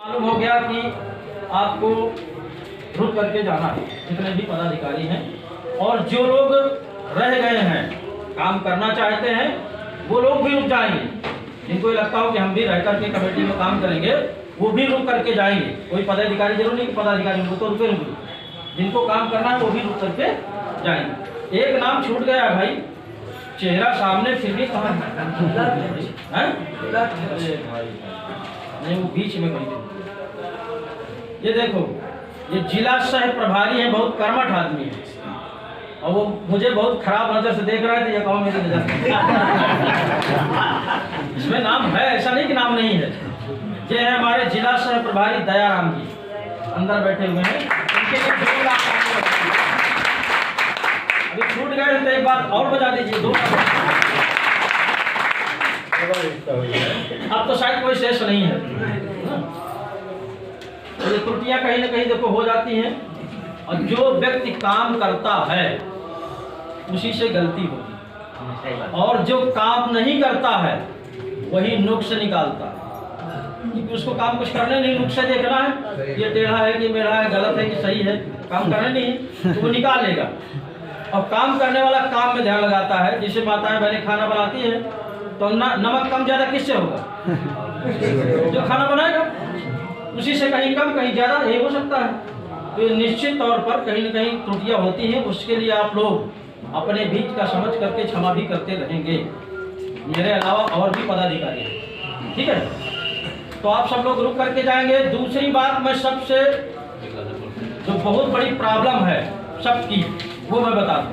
मालूम हो गया कि आपको रुक करके जाना है, जितने भी पदाधिकारी हैं, और जो लोग रह गए हैं काम करना चाहते हैं वो लोग भी रुक जाएंगे। जिनको लगता हो कि हम भी रह करके कमेटी में काम करेंगे वो भी रुक करके जाएंगे। कोई पदाधिकारी जरूर नहीं कि पदाधिकारी उनको तो रुके, जिनको काम करना है वो भी रुक करके जाएंगे। एक नाम छूट गया भाई, चेहरा सामने फिर भी कहाँ है? नहीं, वो बीच में कहीं। ये देखो, ये जिला सह प्रभारी है, बहुत कर्मठ आदमी है, और वो मुझे बहुत खराब नजर से देख रहा है। तो ये कहो मेरी नजर इसमें नाम है, ऐसा नहीं कि नाम नहीं है। ये है हमारे जिला सह प्रभारी दयाराम जी, अंदर बैठे हुए हैं। इनके लिए 2 लाख अभी छूट गए तो एक बार और बजा दीजिए। 2 अब तो शायद कोई शेष नहीं है। तो ये त्रुटियां कहीं ना कहीं देखो हो जाती हैं, और जो व्यक्ति काम करता है उसी से गलती होगी, और जो काम नहीं करता है वही नुक्स निकालता है। क्योंकि उसको काम कुछ करने नहीं, नुक्स देखना है, ये टेढ़ा है कि मेढ़ा है, गलत है कि सही है, काम करने नहीं तो वो निकाल लेगा। और काम करने वाला काम में ध्यान लगाता है। जैसे माताएं बहनें खाना बनाती हैं तो नमक कम ज्यादा किससे होगा? जो खाना बनाएगा उसी से कहीं कम कहीं ज्यादा ये हो सकता है। तो निश्चित तौर पर कहीं न कहीं त्रुटियां होती हैं, उसके लिए आप लोग अपने बीच का समझ करके क्षमा भी करते रहेंगे, मेरे अलावा और भी पदाधिकारी हैं, ठीक है? तो आप सब लोग रुक करके जाएंगे। दूसरी बात, मैं सबसे जो बहुत बड़ी प्रॉब्लम है सबकी वो मैं बता दूं।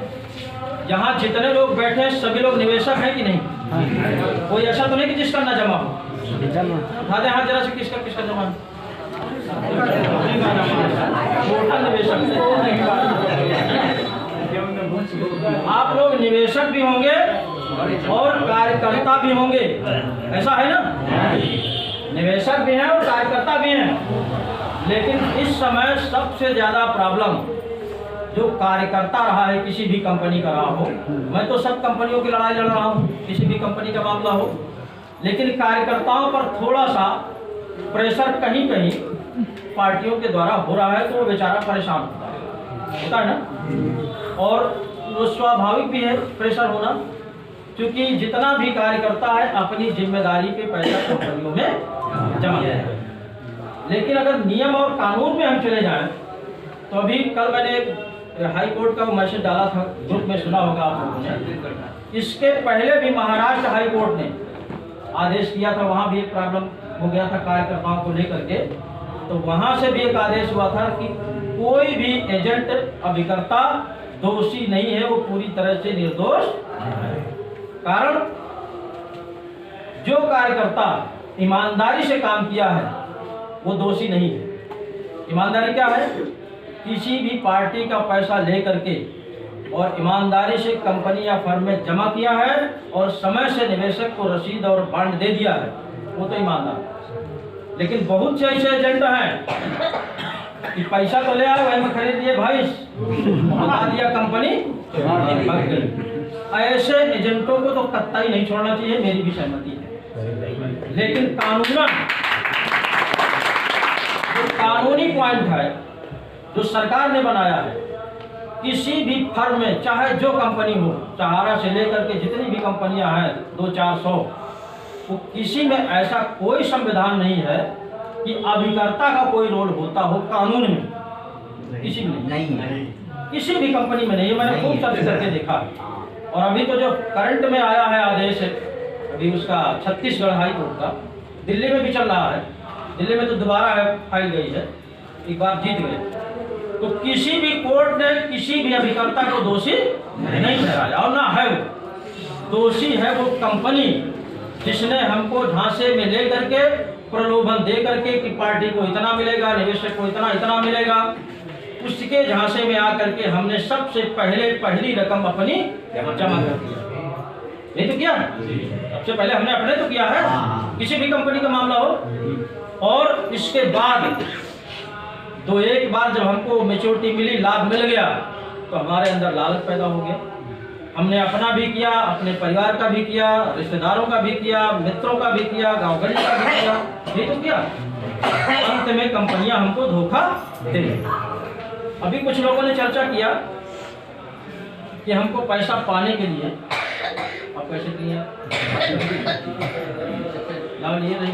यहाँ जितने लोग बैठे हैं सभी लोग निवेशक हैं कि नहीं? कोई ऐसा तो नहीं कि जिसका न जमा हो? उठा दे हाथ जरा से, किसका किसका जमा है? टोटल निवेशक। आप लोग निवेशक भी होंगे और कार्यकर्ता भी होंगे, ऐसा है ना? निवेशक भी हैं और कार्यकर्ता भी हैं। लेकिन इस समय सबसे ज्यादा प्रॉब्लम जो कार्यकर्ता रहा है, किसी भी कंपनी का रहा हो, मैं तो सब कंपनियों की लड़ाई लड़ रहा हूँ, किसी भी कंपनी का मामला हो, लेकिन कार्यकर्ताओं पर थोड़ा सा प्रेशर कहीं कहीं पार्टियों के द्वारा हो रहा है, तो वो बेचारा परेशान होता है ना। और वो स्वाभाविक भी है प्रेशर होना, क्योंकि जितना भी कार्यकर्ता है अपनी जिम्मेदारी पे पैसा कंपनियों में जमा है। लेकिन अगर नियम और कानून में हम चले जाएं, तो अभी कल मैंने हाई कोर्ट का मैसेज डाला था, ग्रुप में सुना होगा आप लोगों ने। इसके पहले भी महाराष्ट्र हाई कोर्ट ने आदेश दिया था, वहाँ भी एक प्रॉब्लम हो गया था कार्यकर्ताओं को लेकर के। तो वहाँ से भी एक आदेश हुआ था कि कोई भी एजेंट अभिकर्ता दोषी नहीं है, वो पूरी तरह से निर्दोष है। कारण जो कार्यकर्ता ईमानदारी से काम किया है वो दोषी नहीं है। ईमानदारी क्या है? किसी भी पार्टी का पैसा ले करके और ईमानदारी से कंपनी या फर्म में जमा किया है और समय से निवेशक को रसीद और बॉन्ड दे दिया है, वो तो ईमानदार। लेकिन बहुत से ऐसे एजेंट हैं कि पैसा तो ले आए, वही में खरीद लिए भाई, बता दिया कंपनी भाग गई। ऐसे एजेंटों को तो कतई नहीं छोड़ना चाहिए, मेरी भी सहमति है। लेकिन कानूनी पॉइंट है जो सरकार ने बनाया है, किसी भी फर्म में चाहे जो कंपनी हो, सहारा से लेकर के जितनी भी कंपनियां हैं 200-400, वो किसी में ऐसा कोई संविधान नहीं है कि अभिकर्ता का कोई रोल होता हो कानून में, किसी में नहीं है, किसी भी कंपनी में नहीं है। मैंने खूब सर्च करके देखा। और अभी तो जो करंट में आया है आदेश, अभी उसका छत्तीसगढ़ हाई कोर्ट का, दिल्ली में भी चल रहा है, दिल्ली में तो दोबारा है फाइल गई है, एक बार जीत गए। तो किसी भी कोर्ट ने किसी भी अभिकर्ता को दोषी नहीं ठहराया, और ना है वो दोषी है वो कंपनी जिसने हमको झांसे में ले करके प्रलोभन दे करके कि पार्टी को इतना मिलेगा, निवेशक को इतना मिलेगा, उसके झांसे में आकर के हमने सबसे पहली रकम अपनी जमा कर दी। नहीं तो किया, सबसे पहले हमने अपने तो किया है, किसी भी कंपनी का मामला हो। और इसके बाद तो एक बार जब हमको मैच्योरिटी मिली, लाभ मिल गया, तो हमारे अंदर लालच पैदा हो गया हमने अपना भी किया, अपने परिवार का भी किया, रिश्तेदारों का भी किया, मित्रों का भी किया, गांव गली का भी किया, ये तो किया। अंत में कंपनियां हमको धोखा दे। अभी कुछ लोगों ने चर्चा किया कि हमको पैसा पाने के लिए, आप पैसे दिए लाभ लिए नहीं,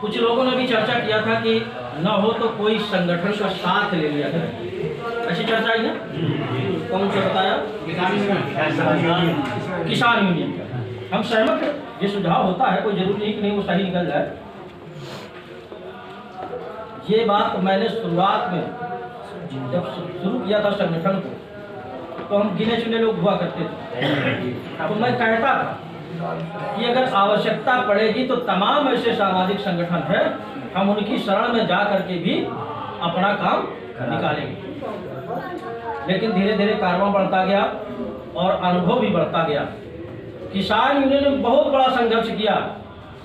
कुछ लोगों ने भी चर्चा किया था कि न हो तो कोई संगठन का साथ ले लिया जाए। ऐसी चर्चा आई ना? कौन सा बताया? किसान यूनियन का। हम सहमत हैं, ये सुझाव होता है, कोई जरूरी नहीं कि नहीं वो सही निकल जाए। ये बात मैंने शुरुआत में जब शुरू किया था संगठन को, तो हम गिने चुने लोग हुआ करते थे, तो मैं कहता था कि अगर आवश्यकता पड़ेगी तो तमाम ऐसे सामाजिक संगठन है, हम उनकी शरण में जा करके भी अपना काम निकालेंगे। लेकिन धीरे धीरे कारवां बढ़ता गया और अनुभव भी बढ़ता गया। किसान यूनियन ने बहुत बड़ा संघर्ष किया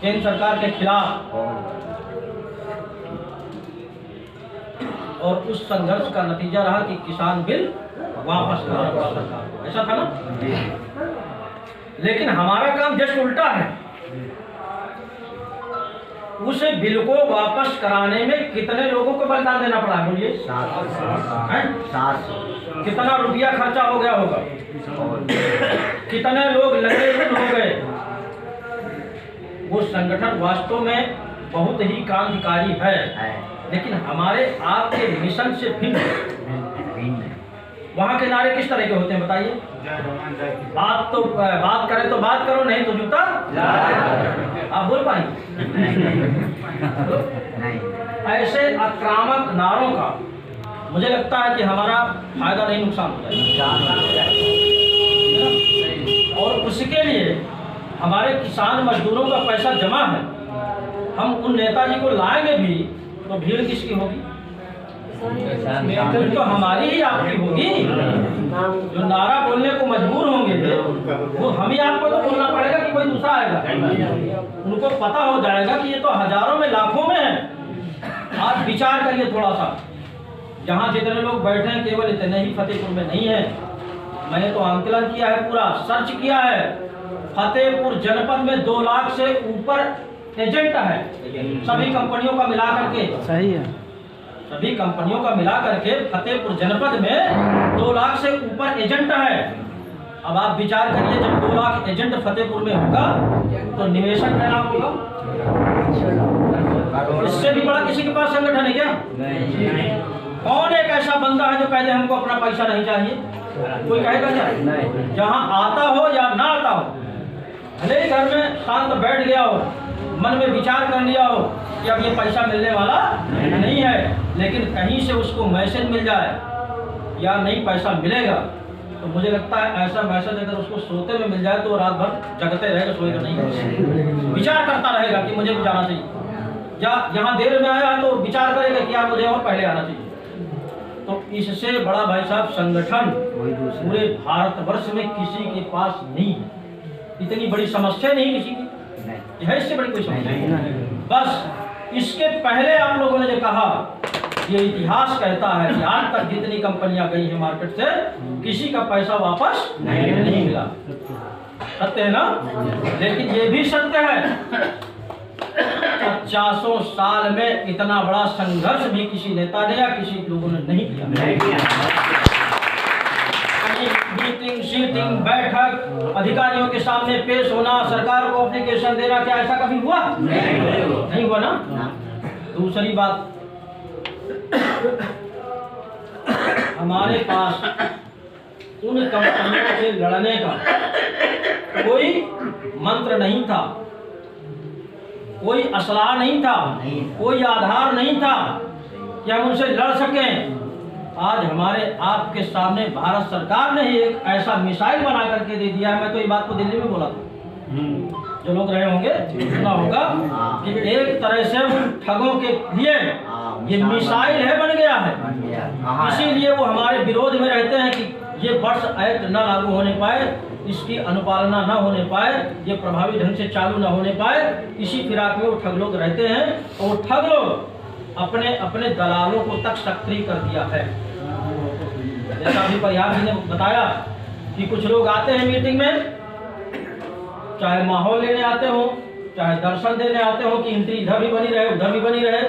केंद्र सरकार के खिलाफ, और उस संघर्ष का नतीजा रहा कि किसान बिल वापस लाना पड़ा सरकार को। ऐसा था ना? लेकिन हमारा काम जस्ट उल्टा है। उस बिल को वापस कराने में कितने लोगों को बलिदान देना पड़ा? बोलिए। 700। कितना रुपया खर्चा हो गया होगा? कितने लोग लगे हो गए? वो संगठन वास्तव में बहुत ही क्रांतिकारी है, लेकिन हमारे आपके मिशन से भिन्न। वहाँ के नारे किस तरह के होते हैं बताइए? बात करें तो बात करो, नहीं तो जूता। आप बोल पाएंगे? ऐसे आक्रामक नारों का मुझे लगता है कि हमारा फायदा नहीं नुकसान हो जाएगा। और उसके लिए हमारे किसान मजदूरों का पैसा जमा है, हम उन नेताजी को लाएंगे भी तो भीड़ किसकी होगी? तो हमारी ही आपकी होगी। जो नारा बोलने को मजबूर होंगे वो हम ही आपको तो बोलना पड़ेगा कि कोई दूसरा आएगा। उनको पता हो जाएगा कि ये तो हजारों में लाखों में है। आप विचार करिए थोड़ा सा, जहाँ जितने लोग बैठे हैं केवल इतने ही फतेहपुर में नहीं है। मैंने तो आंकलन किया है, पूरा सर्च किया है। फतेहपुर जनपद में 2 लाख से ऊपर एजेंट है, सभी कंपनियों का मिला करके। सही है। सभी कंपनियों का मिला करके फतेहपुर जनपद में 2 लाख से ऊपर एजेंट है। अब आप विचार करिए, जब 2 लाख एजेंट फतेहपुर में होगा तो निवेशक का नाम होगा। इससे भी बड़ा किसी के पास संगठन है क्या? कौन एक ऐसा बंदा है जो कह दे हमको अपना पैसा नहीं चाहिए? कोई कहेगा क्या? जहाँ आता हो या ना आता हो, भले घर में शांत बैठ गया हो, मन में विचार कर लिया हो कि अब ये पैसा मिलने वाला नहीं है, लेकिन कहीं से उसको मैसेज मिल जाए या नहीं पैसा मिलेगा, तो मुझे लगता है ऐसा मैसेज अगर उसको सोते में मिल जाए तो रात भर जगते रहेगा, सोएगा नहीं, विचार करता रहेगा कि मुझे भी जाना चाहिए। या यहाँ देर में आया तो विचार करेगा कि यार मुझे और पहले आना चाहिए। तो इससे बड़ा भाई साहब संगठन पूरे भारतवर्ष में किसी के पास नहीं है। इतनी बड़ी समस्या नहीं किसी की है, इससे बड़ी कोई समस्या नहीं। बस इसके पहले आप लोगों ने जो कहा, ये इतिहास कहता है कि आज तक जितनी कंपनियां गई हैं मार्केट से, किसी का पैसा वापस नहीं मिला। सत्य है ना? लेकिन ये भी सत्य है 50 साल में इतना बड़ा संघर्ष भी किसी नेता ने या किसी लोगों ने नहीं किया। मीटिंग, सीटिंग, बैठक, अधिकारियों के सामने पेश होना, सरकार को एप्लीकेशन देना, क्या ऐसा कभी हुआ? नहीं हुआ ना? दूसरी बात, हमारे पास उन कंपनियों से लड़ने का कोई मंत्र नहीं था, कोई असलाह नहीं था, कोई आधार नहीं था कि हम उनसे लड़ सकें। आज हमारे आपके सामने भारत सरकार ने ही एक ऐसा मिसाइल बना करके दे दिया है। मैं तो ये बात को दिल्ली में बोला था, जो लोग रहे होंगे सुना होगा कि एक तरह से उन ठगों के लिए ये मिसाइल है, बन गया है। इसीलिए वो हमारे विरोध में रहते हैं कि ये बर्ड्स एक्ट न लागू होने पाए, इसकी अनुपालना न होने पाए, ये प्रभावी ढंग से चालू न होने पाए। इसी फिराक में वो ठग लोग रहते हैं। और वो ठग लोग अपने अपने दलालों को तक सक्रिय कर दिया है। जैसा अभी परिहार जी ने बताया कि कुछ लोग आते हैं मीटिंग में, चाहे माहौल लेने आते हो, चाहे दर्शन देने आते हो कि एंट्री इधर भी बनी रहे उधर भी बनी रहे,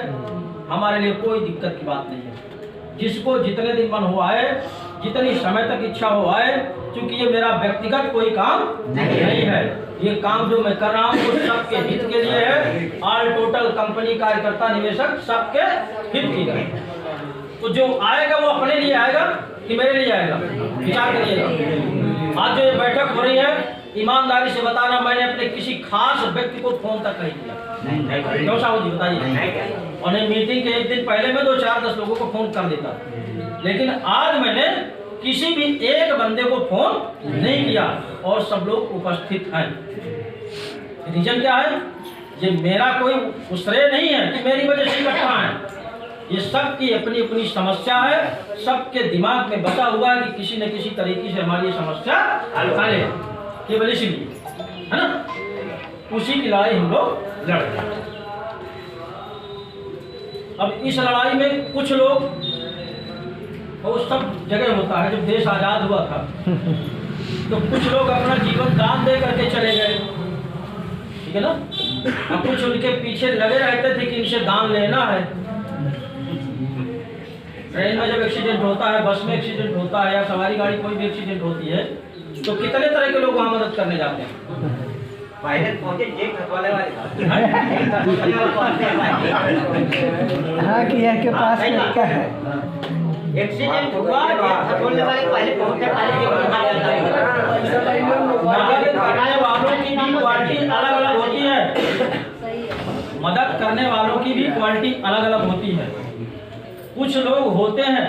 हमारे लिए कोई दिक्कत की बात नहीं है। जिसको जितने दिन मन हो आए, जितनी समय तक इच्छा हो आए, क्योंकि ये मेरा व्यक्तिगत कोई काम नहीं है। ये काम जो मैं कर रहा हूँ वो सबके हित के लिए है। ऑल टोटल कंपनी, कार्यकर्ता, निवेशक सबके हित की है। तो जो आएगा वो अपने लिए आएगा कि मेरे लिए आएगा, विचार करिएगा। आज जो ये बैठक हो रही है, ईमानदारी से बताना, मैंने अपने किसी खास व्यक्ति को फोन तक नहीं किया। क्यों साहब जी बताइए? और मीटिंग के एक दिन पहले में 2, 4, 10 लोगों को फोन कर देता, लेकिन आज मैंने किसी भी एक बंदे को फोन नहीं किया और सब लोग उपस्थित हैं। रीजन क्या है? ये मेरा कोई श्रेय नहीं है कि मेरी वजह से इकट्ठा है। ये सबकी अपनी अपनी समस्या है, सबके दिमाग में बचा हुआ है कि किसी न किसी तरीके से हमारी ये समस्या हल करे, केवल इसीलिए, है ना? उसी की लड़ाई हम लोग लड़ रहे हैं। अब इस लड़ाई में कुछ लोग, वो सब जगह होता है, जब देश आजाद हुआ था तो कुछ लोग अपना जीवन दान दे करके चले गए, ठीक है ना? अब कुछ उनके पीछे लगे रहते थे कि इनसे दान लेना है। ट्रेन में जब एक्सीडेंट होता है, बस में एक्सीडेंट होता है, या सवारी गाड़ी कोई भी एक्सीडेंट होती है, तो कितने तरह के लोग वहाँ मदद करने जाते हैं। हाँ कि यह के पास क्या है, एक्सीडेंट हुआ, बोलने वाले पहले पहुंचे, मदद करने वालों की भी क्वालिटी अलग अलग होती है। मदद करने वालों की भी क्वालिटी अलग अलग होती है। कुछ लोग होते हैं,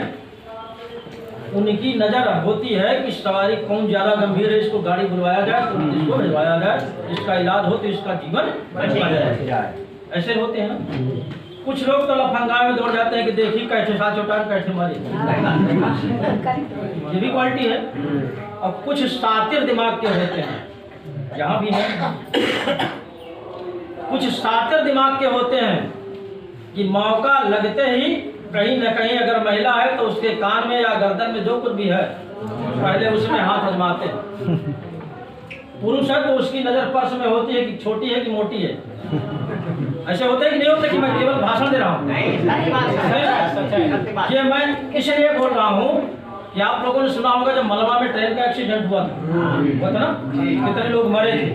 उनकी नजर होती है कि सवारी कौन ज्यादा गंभीर है, इसको गाड़ी बुलवाया जाए, तो इसको भिजवाया जाए, इसका इलाज हो तो इसका जीवन बच जाए। ऐसे होते हैं ना। कुछ लोग तो लफंगा में दौड़ जाते हैं कि देखिए कैसे साथ चोटान कैसे मारे, ये भी क्वालिटी है। और कुछ सातिर दिमाग के होते हैं, यहाँ भी है, कुछ सातिर दिमाग के होते हैं कि मौका लगते ही कहीं न कहीं अगर महिला है तो उसके कान में या गर्दन में जो कुछ भी है पहले उसमें हाथ आजमाते हैं। पुरुष है तो उसकी नजर पर्स में होती है कि छोटी है कि मोटी है। ऐसे होते हैं कि नहीं होते कि मैं केवल भाषण दे रहा हूँ? ये मैं इसलिए बोल रहा हूँ कि आप लोगों ने सुना होगा जब मलबा में ट्रेन का एक्सीडेंट हुआ था ना, कितने लोग मरे थे।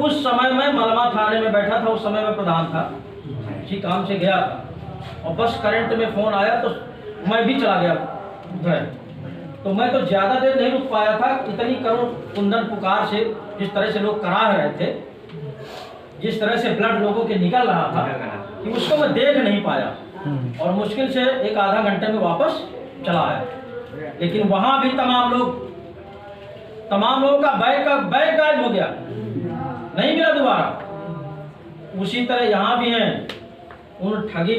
उस समय मैं मलबा थाने में बैठा था, उस समय मैं प्रधान था, किसी काम से गया था और बस करंट में फोन आया तो मैं भी चला गया उधर। तो मैं तो ज्यादा देर नहीं रुक पाया था, इतनी करुण कुंदन पुकार से जिस तरह से लोग कराह रहे थे, जिस तरह से ब्लड लोगों के निकल रहा था कि उसको मैं देख नहीं पाया और मुश्किल से 1 आधा घंटे में वापस चला आया। लेकिन वहां भी तमाम लोगों का बैग गायब हो गया, नहीं मिला दोबारा। उसी तरह यहाँ भी हैं, उन ठगी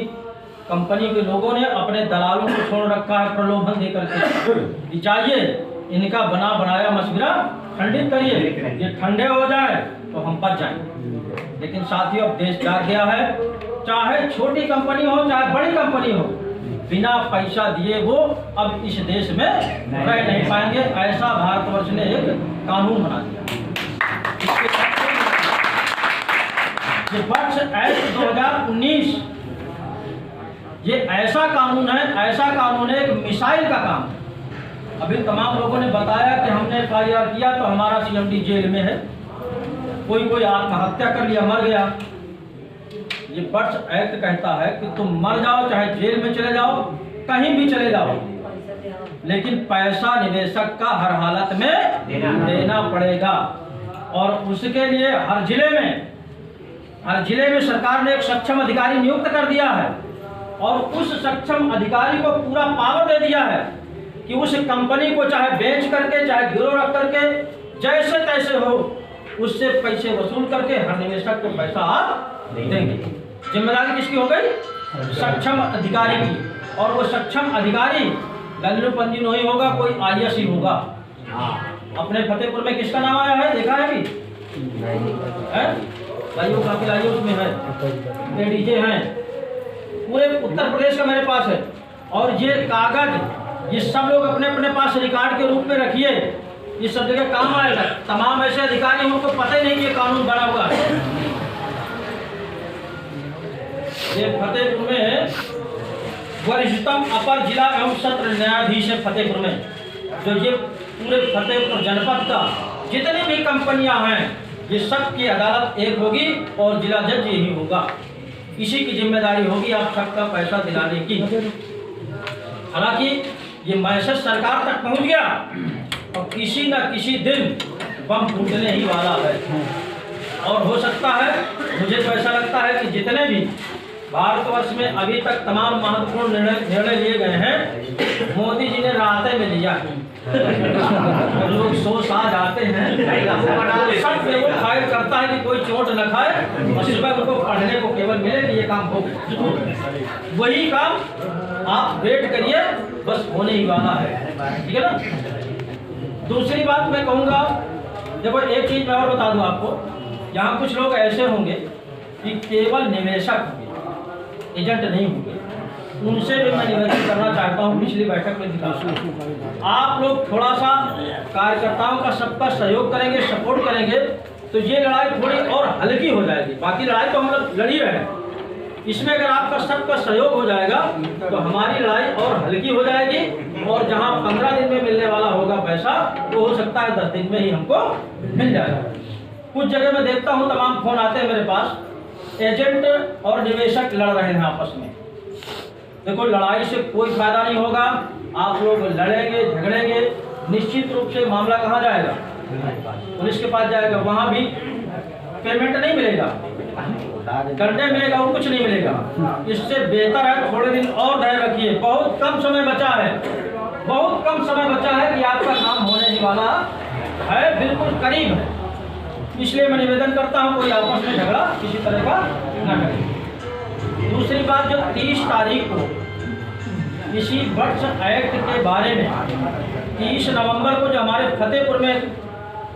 कंपनी के लोगों ने अपने दलालों को छोड़ रखा है प्रलोभन देकर के, चाहिए इनका बना बनाया मशवरा खंडित करिए, ये ठंडे हो जाए तो हम बच जाएंगे। लेकिन साथियों अब देश जाग गया है, चाहे छोटी कंपनी हो चाहे बड़ी कंपनी हो, बिना पैसा दिए वो अब इस देश में रह नहीं पाएंगे। ऐसा भारतवर्ष ने एक कानून बना दिया। ये वर्ष एक्ट 2019 ये ऐसा कानून है, एक मिसाइल का काम है। अभी तमाम लोगों ने बताया कि हमने FIR किया तो हमारा CMD जेल में है, कोई आत्महत्या कर लिया, मर गया। ये बर्ड्स एक्ट कहता है कि तुम मर जाओ, चाहे जेल में चले जाओ, कहीं भी चले जाओ, लेकिन पैसा निवेशक का हर हालत में देना पड़ेगा। और उसके लिए हर जिले में सरकार ने एक सक्षम अधिकारी नियुक्त कर दिया है और उस सक्षम अधिकारी को पूरा पावर दे दिया है कि उस कंपनी को चाहे बेच करके चाहे गिरोह रख करके जैसे तैसे हो उससे पैसे वसूल करके हर निवेशक को पैसा आप देंगे। जिम्मेदारी किसकी हो गई? सक्षम अधिकारी की। और वो सक्षम अधिकारी लल्लू पंजी नहीं होगा, कोई IAS ही होगा। अपने फतेहपुर में किसका नाम आया है, देखा है अभी? लाइयो काफी लाइयो उसमें है, ADJ हैं। पूरे उत्तर प्रदेश का मेरे पास है। और ये कागज ये सब लोग अपने अपने पास रिकॉर्ड के रूप में रखिए, ये सब जगह काम आएगा। तमाम ऐसे अधिकारी उनको पता ही नहीं कि ये कानून बना हुआ है। ये फतेहपुर में वरिष्ठतम अपर जिला एवं सत्र न्यायाधीश है फतेहपुर में, जो ये पूरे फतेहपुर जनपद का जितनी भी कंपनियां हैं ये सब की अदालत एक होगी और जिला जज यही होगा। इसी की जिम्मेदारी होगी आप सबका पैसा दिलाने की। हालांकि ये मैसेज सरकार तक पहुंच गया और किसी न किसी दिन बम फूटने ही वाला है। और हो सकता है, मुझे तो ऐसा लगता है कि जितने भी भारतवर्ष में अभी तक तमाम महत्वपूर्ण निर्णय लिए गए हैं मोदी जी ने रास्ते में लिया है। लोग सोच आ जाते हैं, सब केवल फाइल करता है कि कोई चोट न खाए और सुबह उनको पढ़ने को केवल मिले कि ये काम हो। वही काम आप वेट करिए, बस होने ही वाला है, ठीक है ना। दूसरी बात मैं कहूँगा, देखो एक चीज मैं और बता दूं आपको, यहाँ कुछ लोग ऐसे होंगे कि केवल निवेशक होंगे, एजेंट नहीं होंगे। उनसे भी मैं निवेदन करना चाहता हूँ, पिछली बैठक में दिखा आप लोग थोड़ा सा कार्यकर्ताओं का सबका सहयोग करेंगे, सपोर्ट करेंगे तो ये लड़ाई थोड़ी और हल्की हो जाएगी। बाकी लड़ाई तो हम लोग लड़ ही रहे हैं, इसमें अगर आपका सबका सहयोग हो जाएगा तो हमारी लड़ाई और हल्की हो जाएगी। और जहाँ 15 दिन में मिलने वाला होगा पैसा, वो हो सकता है 10 दिन में ही हमको मिल जाएगा। कुछ जगह मैं देखता हूँ तमाम फोन आते हैं मेरे पास, एजेंट और निवेशक लड़ रहे हैं आपस में। देखो लड़ाई से कोई फायदा नहीं होगा, आप लोग लड़ेंगे झगड़ेंगे, निश्चित रूप से मामला कहाँ जाएगा, पुलिस के पास जाएगा, वहाँ भी पेमेंट नहीं मिलेगा, दंडे मिलेगा और कुछ नहीं मिलेगा। इससे बेहतर है थोड़े दिन और धैर्य रखिए, बहुत कम समय बचा है, बहुत कम समय बचा है कि आपका काम होने ही वाला है, बिल्कुल करीब है। इसलिए मैं निवेदन करता हूँ कोई आपस में झगड़ा किसी तरह का न करें। दूसरी बात, जो 30 तारीख को इसी बर्ड्स एक्ट के बारे में 30 नवंबर को जो हमारे फतेहपुर में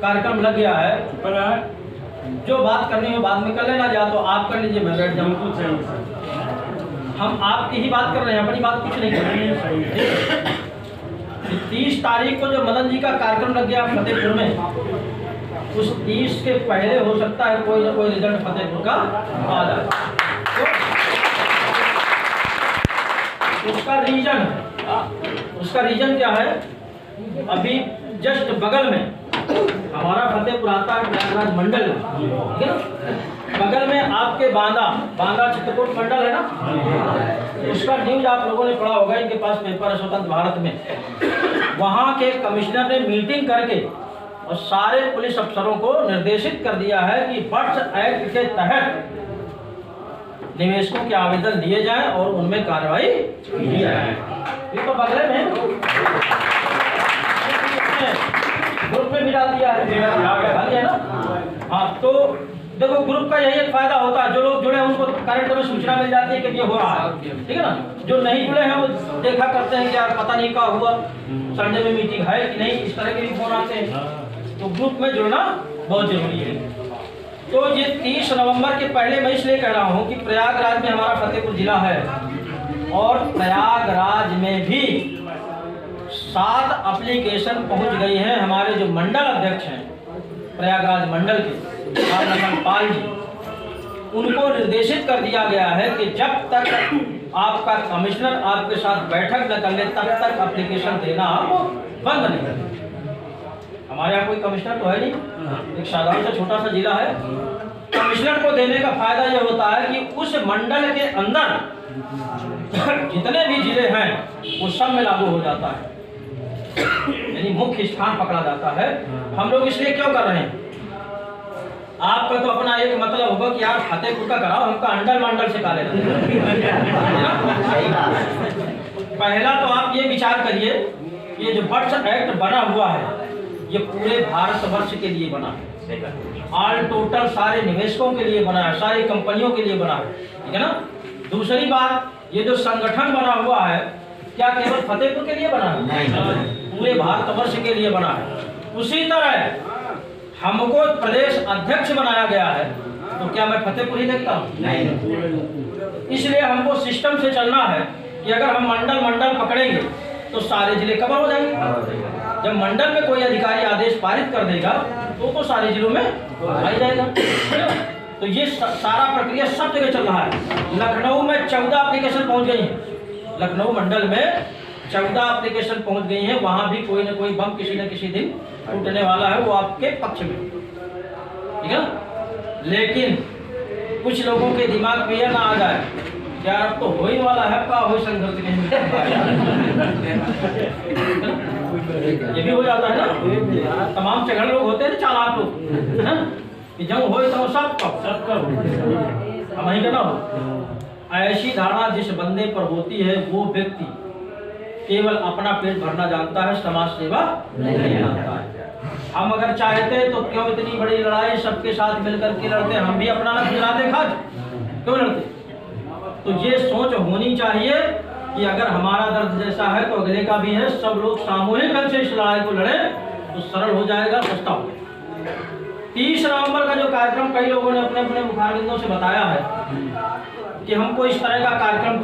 कार्यक्रम लग गया है, जो बात करनी हो बाद में कर लेना, या तो आप कर लीजिए मैं बैठ जाऊँ। हम आपकी ही बात कर रहे हैं, अपनी बात कुछ नहीं कर रहे हैं। 30 तारीख को जो मदन जी का कार्यक्रम लग गया फतेहपुर में, उस 30 के पहले हो सकता है कोई ना कोई रिजल्ट फतेहपुर का आ जाए। उसका रीजन क्या है, अभी जस्ट बगल में हमारा फतेहपुर आता है प्रयागराज मंडल, ठीक है ना। बगल में आपके बांदा चित्रकूट मंडल है ना, उसका न्यूज आप लोगों ने पढ़ा होगा, इनके पास पेपर है स्वतंत्र भारत में। वहाँ के कमिश्नर ने मीटिंग करके और सारे पुलिस अफसरों को निर्देशित कर दिया है कि बर्ड्स एक्ट के तहत निवेशकों के आवेदन लिए जाएं और उनमें कार्रवाई की जाए। ये तो बगले में ग्रुप में भी डाल दिया है ना। हाँ, तो देखो ग्रुप का यही एक फायदा होता है, जो लोग जुड़े हैं उनको करंट में सूचना मिल जाती है कि ये हो रहा है, ठीक है ना। जो नहीं जुड़े हैं वो देखा करते हैं कि यार पता नहीं क्या हुआ, संडे में मीटिंग है कि नहीं, इस तरह के भी फोन आते हैं। तो ग्रुप में जुड़ना बहुत जरूरी है। तो ये 30 नवंबर के पहले मैं इसलिए कह रहा हूँ कि प्रयागराज में हमारा फतेहपुर जिला है और प्रयागराज में भी 7 एप्लीकेशन पहुँच गई हैं। हमारे जो मंडल अध्यक्ष हैं प्रयागराज मंडल के पाल जी, उनको निर्देशित कर दिया गया है कि जब तक आपका कमिश्नर आपके साथ बैठक न कर ले तब तक एप्लीकेशन देना आप बंद नहीं करें। हमारे यहाँ कोई कमिश्नर तो है नहीं, एक साधारण सा छोटा सा जिला है। कमिश्नर को देने का फायदा यह होता है कि उस मंडल के अंदर जितने भी जिले हैं वो सब में लागू हो जाता है, यानी मुख्य स्थान पकड़ा जाता है। हम लोग इसलिए क्यों कर रहे हैं, आपका तो अपना एक मतलब होगा कि यार फतेहपुर का कराओ, हमका अंडर मंडल से काले पहला तो आप ये विचार करिए, ये जो बर्ड्स एक्ट बना हुआ है ये पूरे भारतवर्ष के लिए बना है, ऑल टोटल सारे निवेशकों के लिए बना है, सारी कंपनियों के लिए बना है, ठीक है ना। दूसरी बात, ये जो संगठन बना हुआ है क्या केवल फतेहपुर के लिए बना है? पूरे भारतवर्ष के लिए बना है। उसी तरह हमको प्रदेश अध्यक्ष बनाया गया है, तो क्या मैं फतेहपुर ही देखता हूँ? नहीं, इसलिए हमको सिस्टम से चलना है कि अगर हम मंडल मंडल पकड़ेंगे तो सारे जिले कवर हो जाएंगे। जब मंडल में कोई अधिकारी आदेश पारित कर देगा तो सारे जिलों में आ जाएगा। तो ये सारा प्रक्रिया सब जगह चल रहा है। लखनऊ में 14 एप्लीकेशन पहुंच गई हैं। लखनऊ मंडल में 14 एप्लीकेशन पहुंच गई हैं। वहां भी कोई ना कोई बम किसी न किसी दिन टूटने वाला है, वो आपके पक्ष में, ठीक है। लेकिन कुछ लोगों के दिमाग में यह ना आ जाए क्या अब तो हो ही वाला है, का हो संघर्ष कहीं ये भी हो जाता है ना। तमाम चगड़ लोग होते हैं, चालाक लोग, है कि जंग हो तो सबका हम वहीं का ना हो। ऐसी धारणा जिस बंदे पर होती है वो व्यक्ति केवल अपना पेट भरना जानता है, समाज सेवा नहीं जानता है। हम अगर चाहते तो क्यों इतनी बड़ी लड़ाई सबके साथ मिलकर के लड़ते, हम भी अपना न गुजराते खाज क्यों लड़ते। तो ये सोच होनी चाहिए कि अगर हमारा दर्द जैसा है तो अगले का भी है। सब लोग सामूहिक ढंग से इस लड़ाई को लड़े तो सरल हो जाएगा, सस्ता हो जाएगा। 30 नवंबर का जो कार्यक्रम कई लोगों ने अपने अपने मुखारबिंदों से बताया है कि हमको इस तरह का कार्यक्रम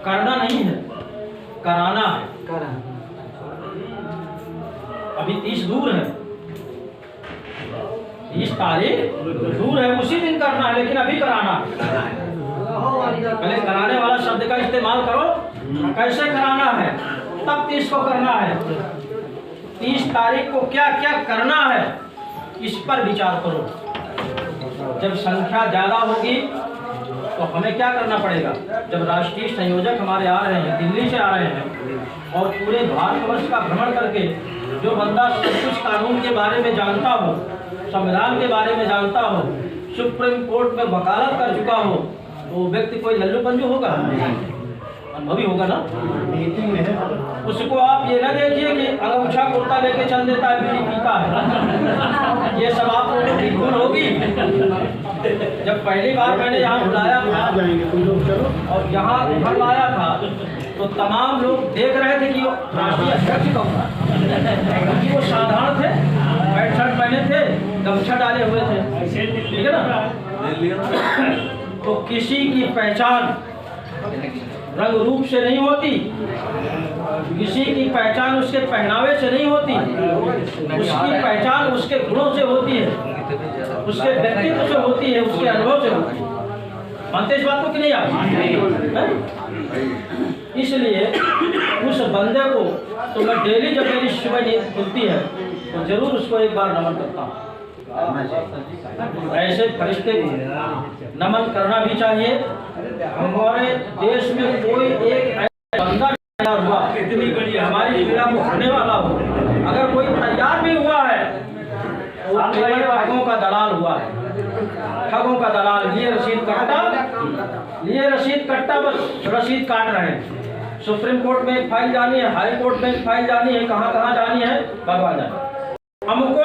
करना नहीं है, कराना है। अभी 30 दूर है, 30 तारीख दूर है, उसी दिन करना है, लेकिन अभी कराना है। पहले कराने वाला शब्द का इस्तेमाल करो। कैसे कराना है, तब 30 को करना है। 30 तारीख को क्या क्या करना है इस पर विचार करो। जब संख्या ज्यादा होगी तो हमें क्या करना पड़ेगा। जब राष्ट्रीय संयोजक हमारे आ रहे हैं, दिल्ली से आ रहे हैं, और पूरे भारतवर्ष का भ्रमण करके जो बंदा सब कुछ कानून के बारे में जानता हो, संविधान के बारे में जानता हो, सुप्रीम कोर्ट में वकालत कर चुका हो, वो व्यक्ति कोई लल्लू पंजू होगा, अनुभवी होगा ना। उसको आप ये ना देखिए कि अंगूठा कुर्ता लेके चल देता है, बीड़ी पीता है। ये सब आप लोगों की भूल होगी। जब पहली बार मैंने यहाँ बुलाया था और यहाँ घर लाया था तो तमाम लोग देख रहे थे कि वो राष्ट्रीय अध्यक्ष कौन था, क्योंकि वो साधारण थे, पैंट शर्ट पहने थे, गमछा डाले हुए थे, ठीक है ना। तो किसी की पहचान रंग रूप से नहीं होती, किसी की पहचान उसके पहनावे से नहीं होती, उसकी पहचान उसके गुणों से होती है, उसके व्यक्तित्व से होती है, उसके अनुभव से होती है। मानते इस बात को कि नहीं आप? इसलिए उस बंदे को तो मैं डेली जब मेरी सुबह नींद खुलती है तो जरूर उसको एक बार नमन करता हूँ। ऐसे फरिश्ते को नमन करना भी चाहिए। हमारे देश में कोई एक बंदा हुआ हमारी पीड़ा को होने वाला हो, अगर कोई तैयार भी हुआ है वो ठगों का दलाल हुआ है। ठगों का दलाल, लिए रसीद कट्टा, बस रसीद काट रहे हैं। सुप्रीम कोर्ट में एक फाइल जानी है, हाई कोर्ट में एक फाइल जानी है, कहाँ कहाँ जानी है भगवान जाने। हमको